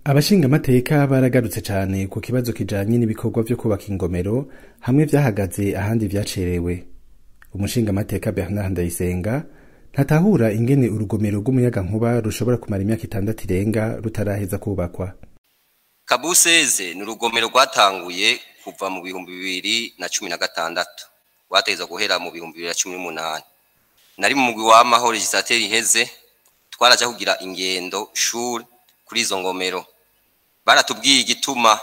Abashingamateka baragarutse cane ku kibazo kijanye n'ibikorwa vyo kubaka ingomero hamwe vyahagaze ahandi vyacerewe. Umushingamateka Bernard Ndayisenga ntatahura ingene urugomero rw'umuyagankuba rushobora kumara imyaka 6 irenga rutaraheza kubakwa. Kabuseze ni urugomero rwatanguye kuva mu 2016 rwategeza guhera mu 2018. Nari mu mugwi w'amahoro legislateur iheze twaraja kugira ingendo shure kuri izo ngomero. Baratubwiye igituma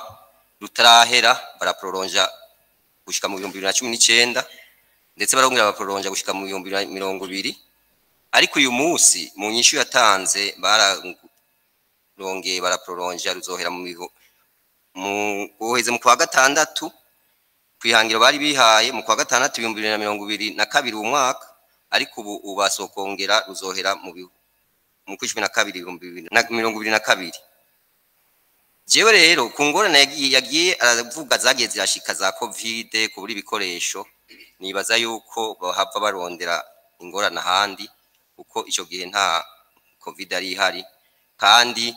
rutarahera, baraprolonja gushika mu 2019 ndetse barongera baprolonja gushika mu 2020. Ariko uyu munsi mu nyishu yatanze barongeye baraprolonja ruzohera mu guheze mu kwa gatandatu kwihangiro bari bihaye mu kwa gatandatu 2022 umwaka, ariko ubu ubasokongera ruzohera mu kwishwe na 2022. Jewe rero kungorana yagiye aravuga zagiye zirashika za covid kubura ibikoresho, nibaza yuko bahava barondera ingorana handi kuko ico gihe nta covid ari ihari kandi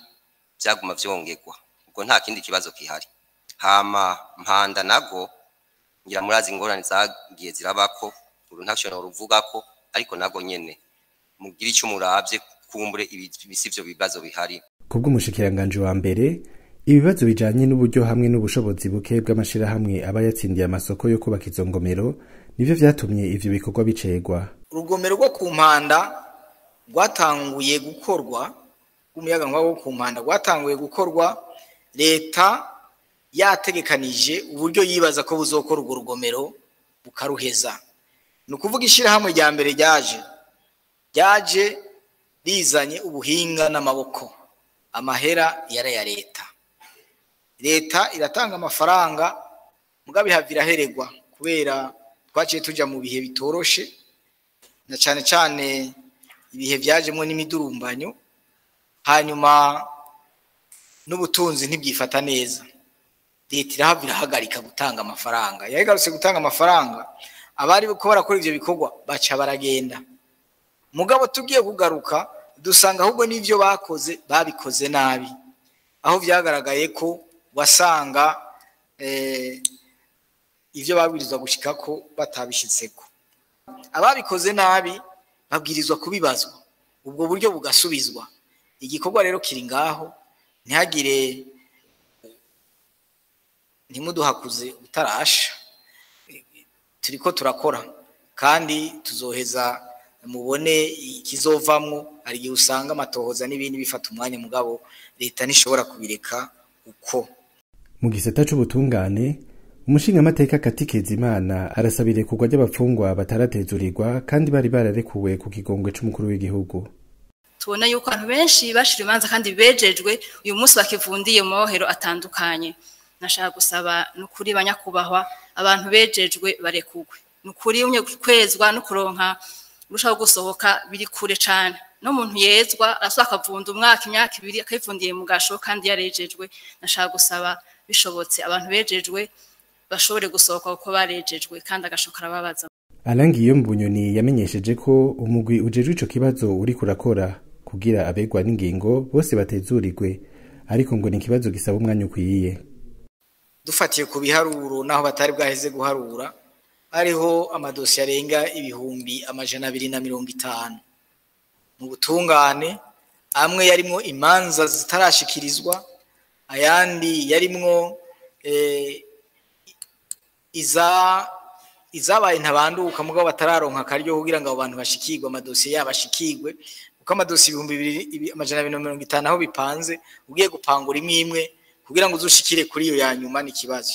byaguma vyongerwa, ubwo nta kindi kibazo kihari. Hama Mpanda nago ngira murazi ingorane zagiye zirabako uru ntashobora ruvugako, ariko nago nyene mugira ico muravye kumbure ibisivyo bibazo bihari. Kubwo umushikiranganje wa mbere, ibibazo bijanye n'uburyo hamwe n'ubushobozi buke bw'amashirahamwe aba yatsindiye amasoko yo kubaka izo ngomero nivyo vyatumye ivyo bikorwa bicegwa. Urugomero rwo ku Mpanda rwatanguye gukorwa, umuyagankuba wo ku Mpanda rwatanguye gukorwa, leta yategekanije uburyo yibaza ko buzokora urwo rugomero bukaruheza. Nukuvuga ishirahamwe rya mbere ryaje rizanye ubuhinga n'amaboko, amahera yara ya leta iratanga amafaranga mugabe havirahererwa kubera twaciye tuja mu bihe bitoroshe, na cane ibihe vyajemwe n'imidurumbanyo, hanyuma n'ubutunzi ntibwifata neza. Leta irahagarika gutanga amafaranga, yagarutse gutanga amafaranga, abari ko barakora ivyo bikorwa baca baragenda. Mugabo tugiye kugaruka dusanga ahubwo n'ivyo bakoze babikoze nabi, aho vyagaragaye ko wasanga ivyo babwirizwa gushikako batabishitseko. Ababikoze nabi babwirizwa kubibazwa, ubwo buryo bugasubizwa. Igikorwa rero kiri ngaho, ntihagire ntimuduhakuze utarasha. Turiko turakora kandi tuzoheza mubone ikizovamwo. Ari gihe usanga amatohoza n'ibindi bifata umwanya, mugabo leta nishobora kubireka uko. Mu gisata c'ubutungane, umushingamateka Kezimana arasabire kugwa ry'abapfungwa bataratezurirwa kandi bari bararekuwe ku kigongwe c'umukuru w'igihugu. Tubona yuko abantu benshi bashira imanza kandi bejejwe uyu munsi bakivundiye mu mahoro atandukanye. Nashaka gusaba nukuri banyakubahwa abantu bejejwe barekugwe. Nukuri umye kwezwa no kuronka urushaho gusohoka biri kure cane. No muntu yezwa asaka kavunda umwaka imyaka 2 akayivundiye mu gasho kandi yarejejwe. Nashaka gusaba bishobotse abantu bejejwe bashobore gusohoka uko barejejwe kandi agashokara babaza. Alangiye mu Bunyoni yamenyesheje ko umugwi ujejwe ico kibazo uri kurakora kugira abegwa n'ingingo bose batezurirwe, ariko ngo ni kibazo gisaba umwanya ukwiye. Dufatiye ku biharuro naho batari bwaheze guharura, ariho amadosiye arenga ibihumbi 250 mu butungane, amwe yarimwo imanza zitarashikirizwa, ayandi yarimwo izabaye ntabanduka mugabo batararonka akaryo kugira ngo abantu bashikirwe amadosiye yabashikirwe, uko amadosiye 250 aho bipanze ugiye gupangura imwe kugira ngo uzushikire kuri iyo ya nyuma ni kibazo.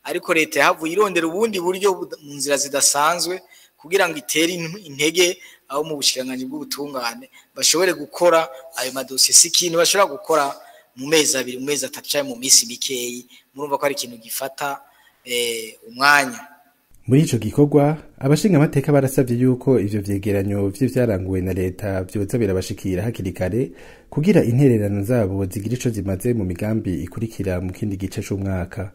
Ariko leta yahavuye irondera ubundi buryo mu nzira zidasanzwe kugira ngo itere intege aho mu bushikiranganje bw'ubutungane bashobore gukora ayo madosiye. Sikintu bashobora gukora mu mezi 2 mu mezi 3 cyangwa mu minsi mikeyi, murumva ko ari ikintu gifata umwanya. Muri ico gikorwa abashingamateka barasavye yuko ivyo vyegeranyo vy'ivyaranguwe na leta vyoza birabashikira hakiri kare kugira intererano zabo zigira ico zimaze mu migambi ikurikira mu kindi gice c'umwaka.